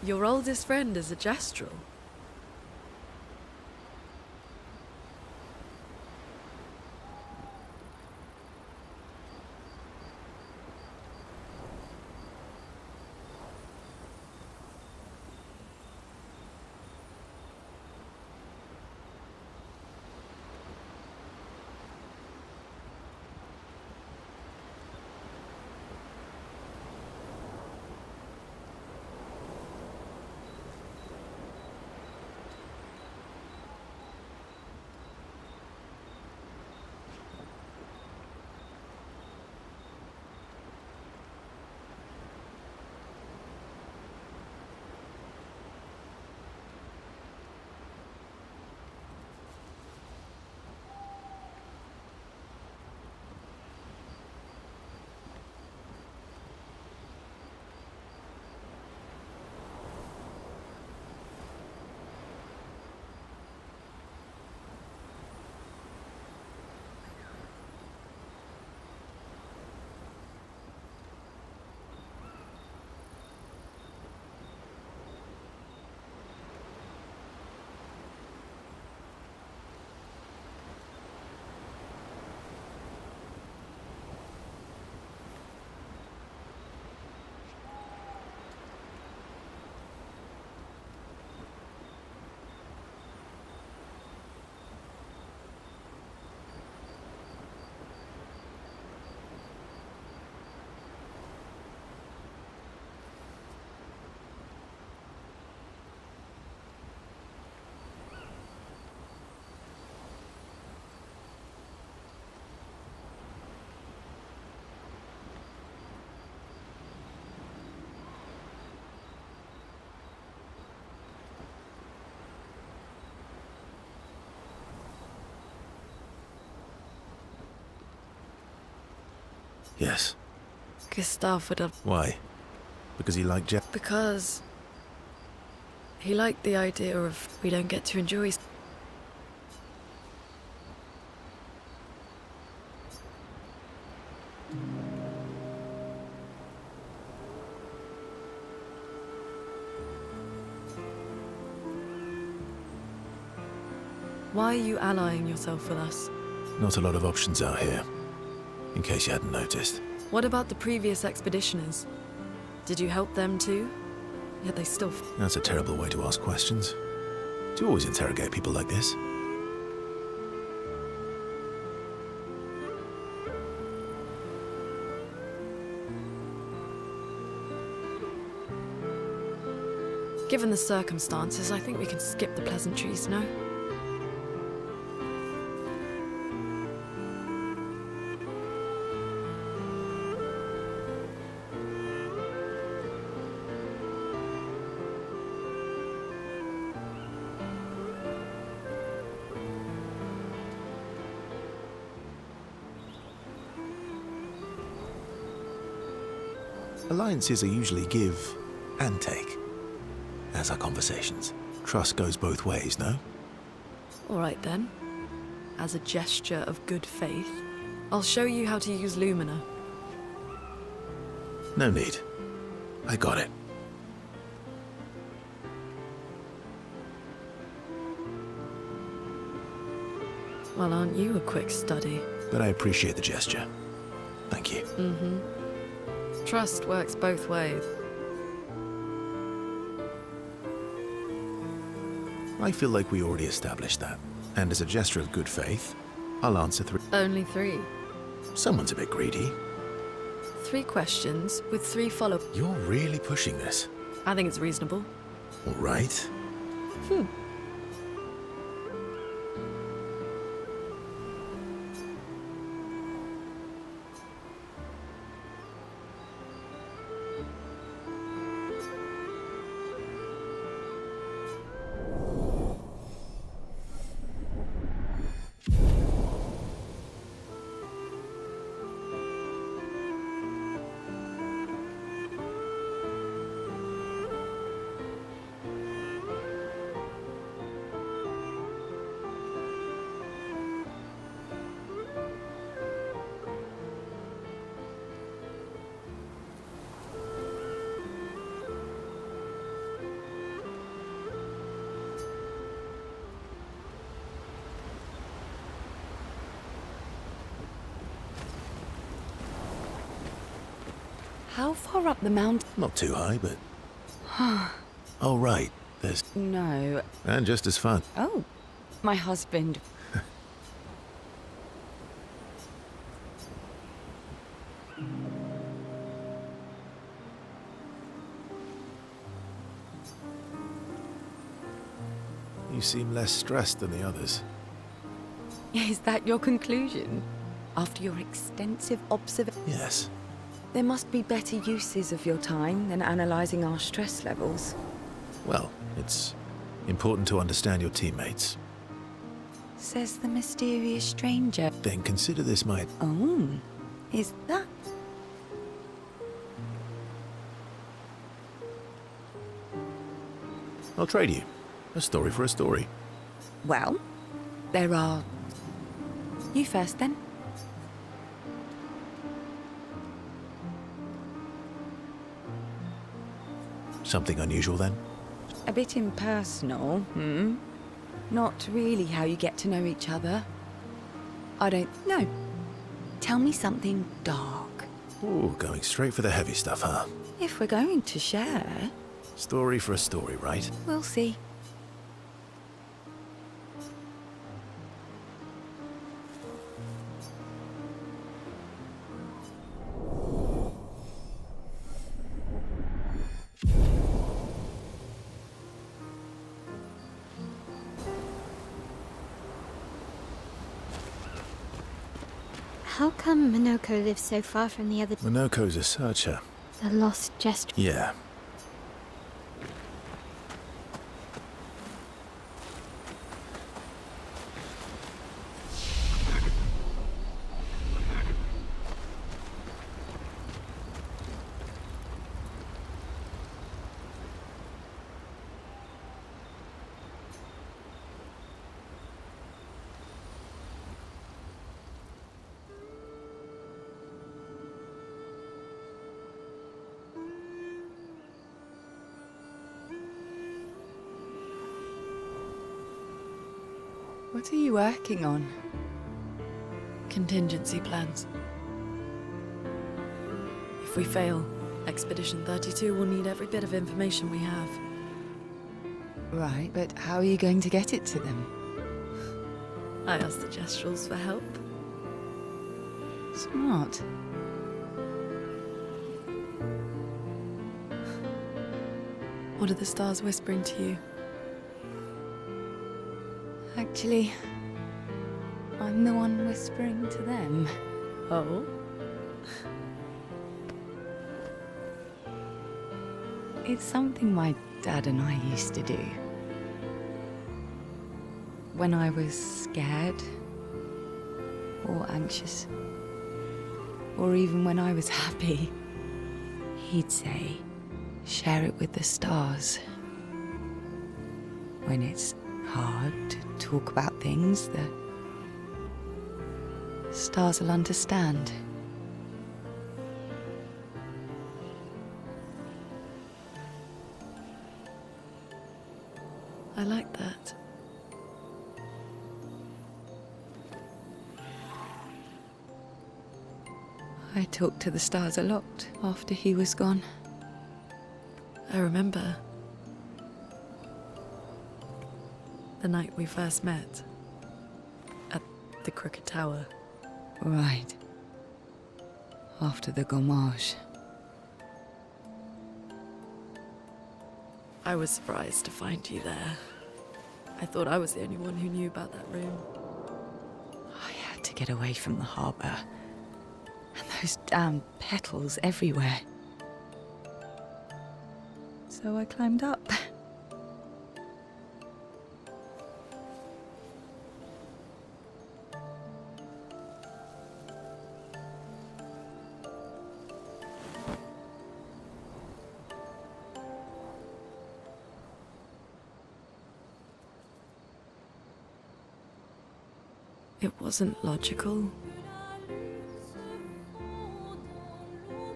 Your oldest friend is a gestural. Yes. Gustav would have... Why? Because he liked Jeff? Because... he liked the idea of we don't get to enjoy... Why are you allying yourself with us? Not a lot of options out here, in case you hadn't noticed. What about the previous expeditioners? Did you help them too? Yet they still... That's a terrible way to ask questions. Do you always interrogate people like this? Given the circumstances, I think we can skip the pleasantries, no? Alliances are usually give and take, as are conversations. Trust goes both ways, no? All right then. As a gesture of good faith, I'll show you how to use Lumina. No need. I got it. Well, aren't you a quick study? But I appreciate the gesture. Thank you. Trust works both ways. I feel like we already established that. And as a gesture of good faith, I'll answer 3. Only 3. Someone's a bit greedy. 3 questions with 3 follow... You're really pushing this. I think it's reasonable. All right. How far up the mountain? Not too high, but... Oh, right. There's... No. And just as fun. Oh, my husband. You seem less stressed than the others. Is that your conclusion? After your extensive observation? Yes. There must be better uses of your time than analysing our stress levels. Well, it's important to understand your teammates. Says the mysterious stranger. Then consider this my... Oh, is that... I'll trade you. A story for a story. Well, there are... You first, then. Something unusual, then? A bit impersonal, hmm? Not really how you get to know each other. I don't know. Tell me something dark. Ooh, going straight for the heavy stuff, huh? If we're going to share, Story for a story, right? we'll see. How come Minoko lives so far from the other... Minoko's a searcher. The lost gesture? Yeah. What are you working on? Contingency plans. If we fail, Expedition 32 will need every bit of information we have. Right, but how are you going to get it to them? I asked the Gestrals for help. Smart. What are the stars whispering to you? Actually, I'm the one whispering to them. Oh? It's something my dad and I used to do. When I was scared, or anxious, or even when I was happy, he'd say, share it with the stars. When it's hard to talk about things, the stars will understand. I like that. I talked to the stars a lot after he was gone. I remember the night we first met at the Crooked Tower. Right. After the gommage. I was surprised to find you there. I thought I was the only one who knew about that room. I had to get away from the harbour. And those damn petals everywhere. So I climbed up. It wasn't logical.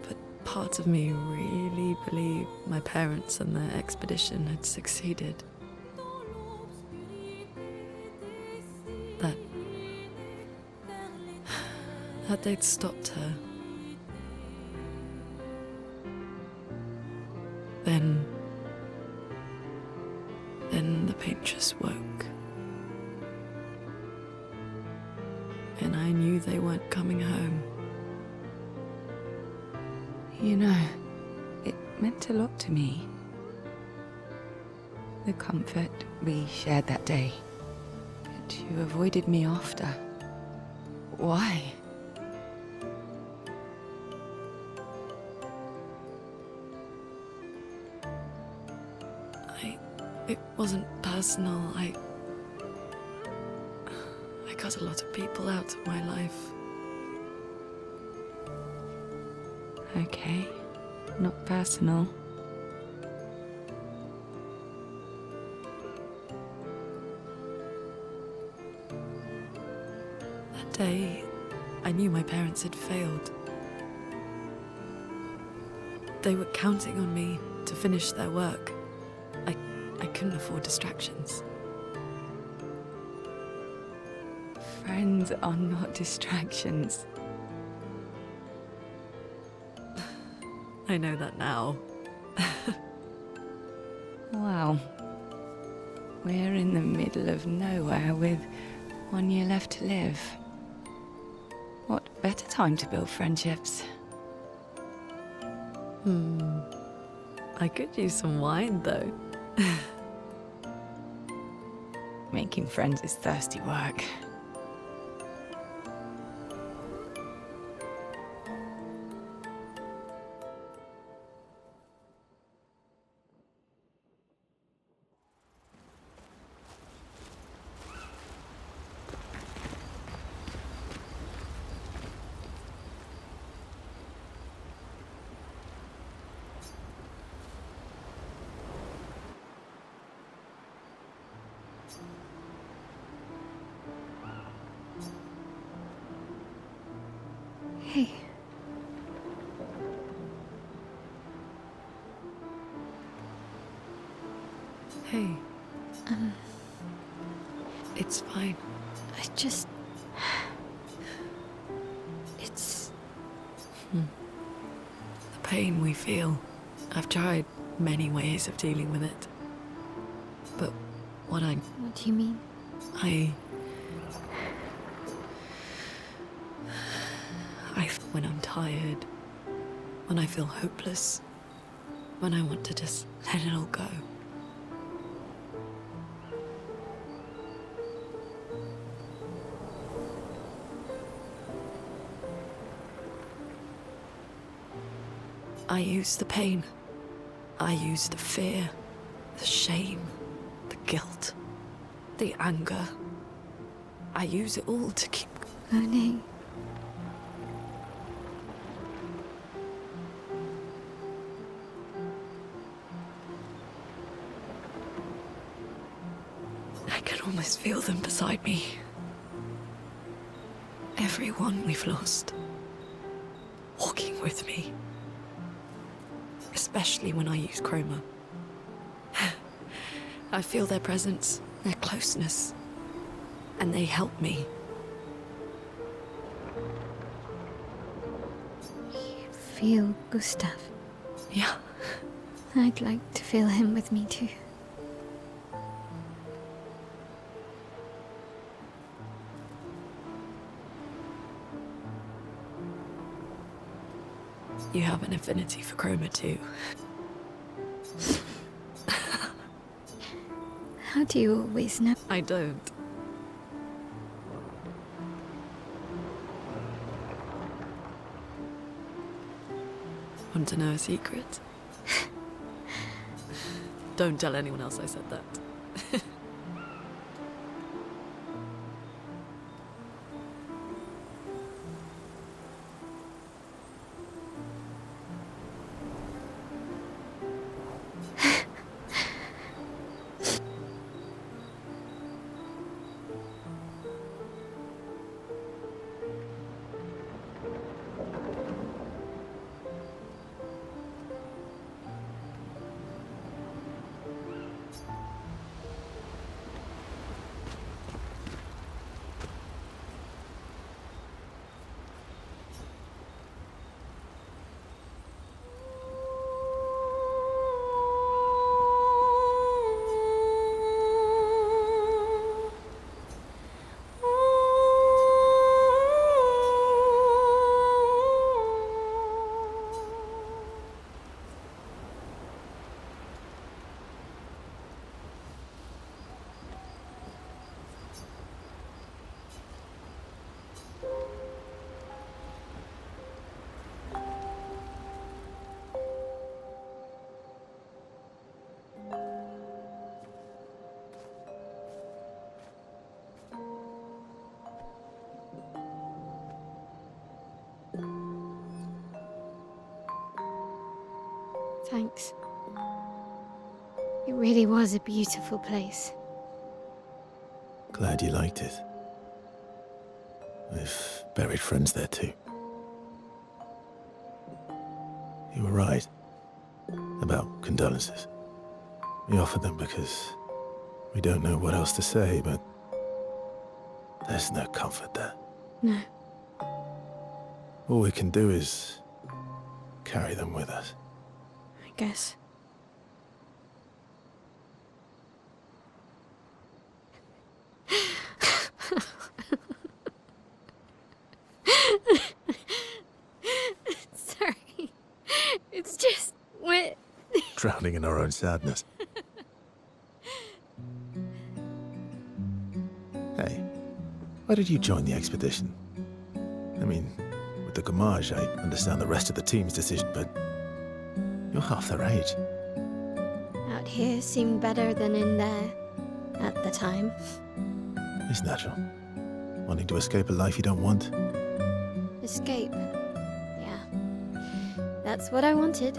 But part of me really believed my parents and their expedition had succeeded. That they'd stopped her. Then the pain just woke. And I knew they weren't coming home. You know, it meant a lot to me. The comfort we shared that day. But you avoided me after. Why? It wasn't personal. I cut a lot of people out of my life. Okay, not personal. That day, I knew my parents had failed. They were counting on me to finish their work. I couldn't afford distractions. Friends are not distractions. I know that now. Wow. We're in the middle of nowhere with 1 year left to live. What better time to build friendships? I could use some wine, though. Making friends is thirsty work. Hey. Hey. It's fine. It's... The pain we feel. I've tried many ways of dealing with it. But what What do you mean? when I'm tired, when I feel hopeless, when I want to just let it all go. I use the pain. I use the fear, the shame, the guilt, the anger. I use it all to keep... Monet. I can almost feel them beside me. Everyone we've lost. Walking with me. Especially when I use chroma. I feel their presence, their closeness, and they help me. You feel Gustav? Yeah. I'd like to feel him with me too. You have an affinity for chroma too. How do you always know? I don't. Want to know a secret? Don't tell anyone else I said that. Thanks. It really was a beautiful place. Glad you liked it. We've buried friends there too. You were right about condolences. We offered them because we don't know what else to say, but there's no comfort there. No. All we can do is carry them with us. I guess. Sorry. It's just wet. Drowning in our own sadness. Hey, why did you join the expedition? I mean, with the Gamage, I understand the rest of the team's decision, but you're half their age. Out here seemed better than in there at the time. It's natural. Wanting to escape a life you don't want. Escape. Yeah. That's what I wanted.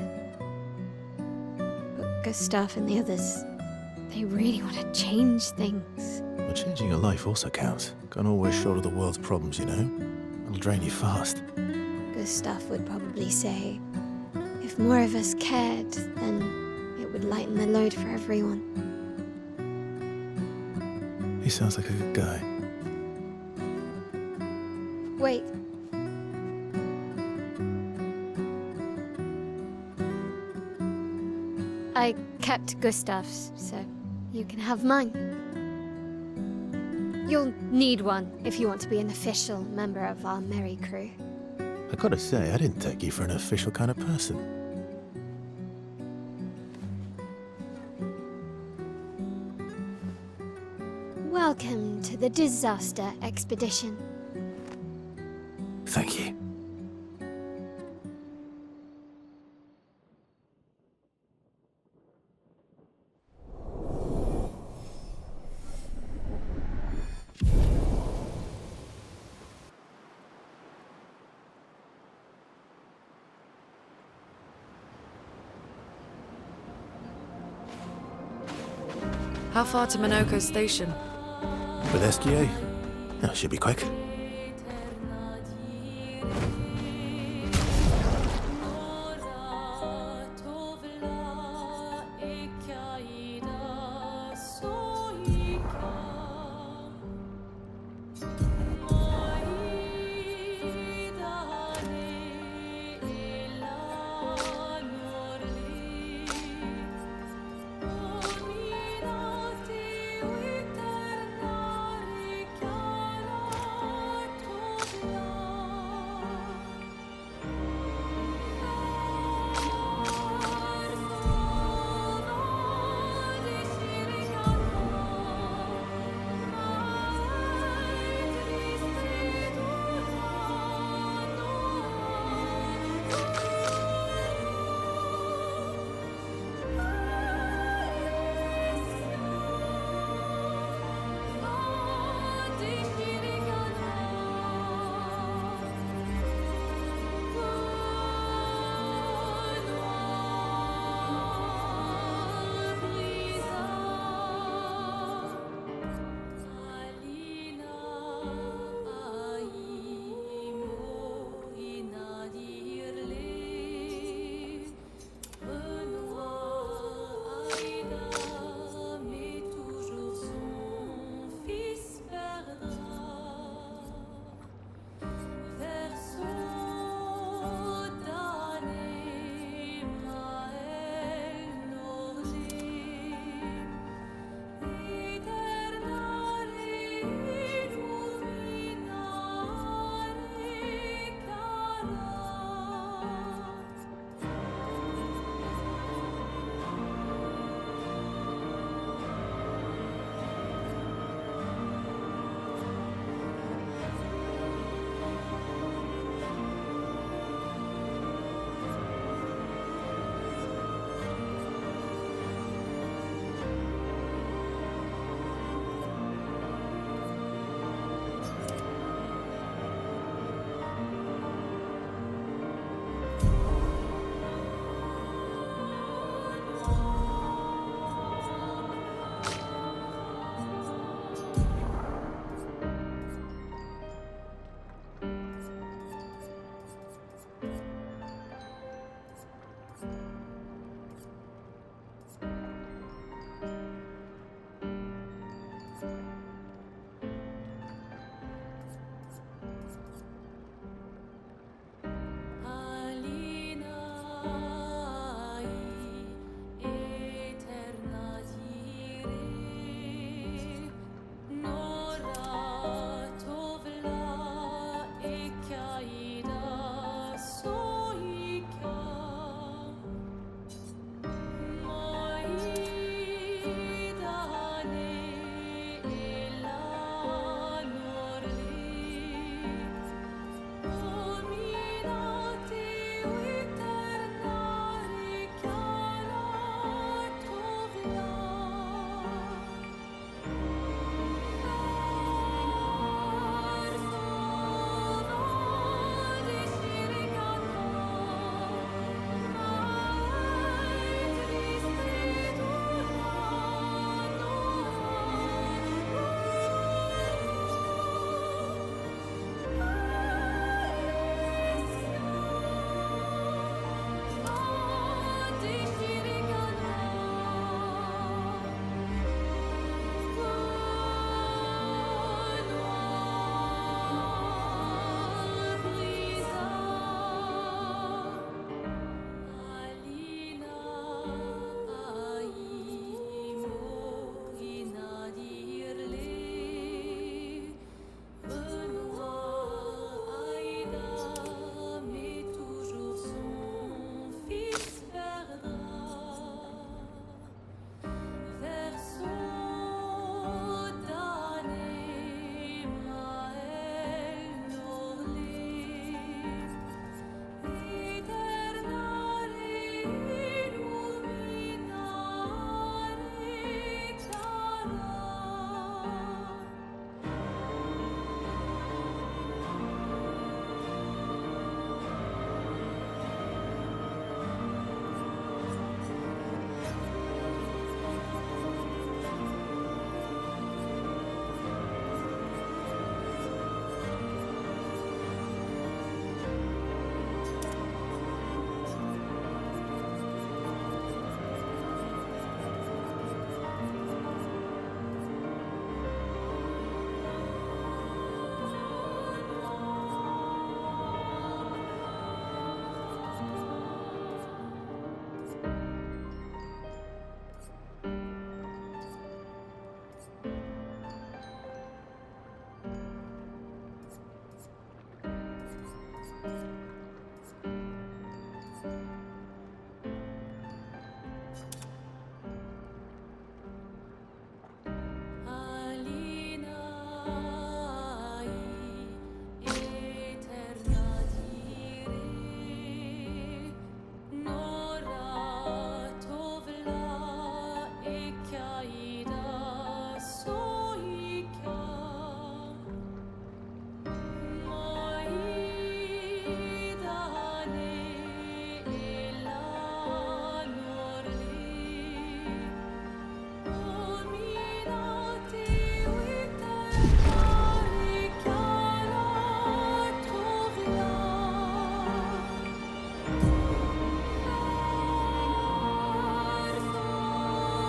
But Gustav and the others, they really want to change things. Well, changing your life also counts. Can't always shoulder the world's problems, you know? It'll drain you fast. Gustav would probably say, if more of us cared, then it would lighten the load for everyone. He sounds like a good guy. Wait. I kept Gustav's, so you can have mine. You'll need one if you want to be an official member of our merry crew. I gotta say, I didn't take you for an official kind of person. Welcome to the disaster expedition. Thank you. How far to Minoko Station? With SGA? That should be quick.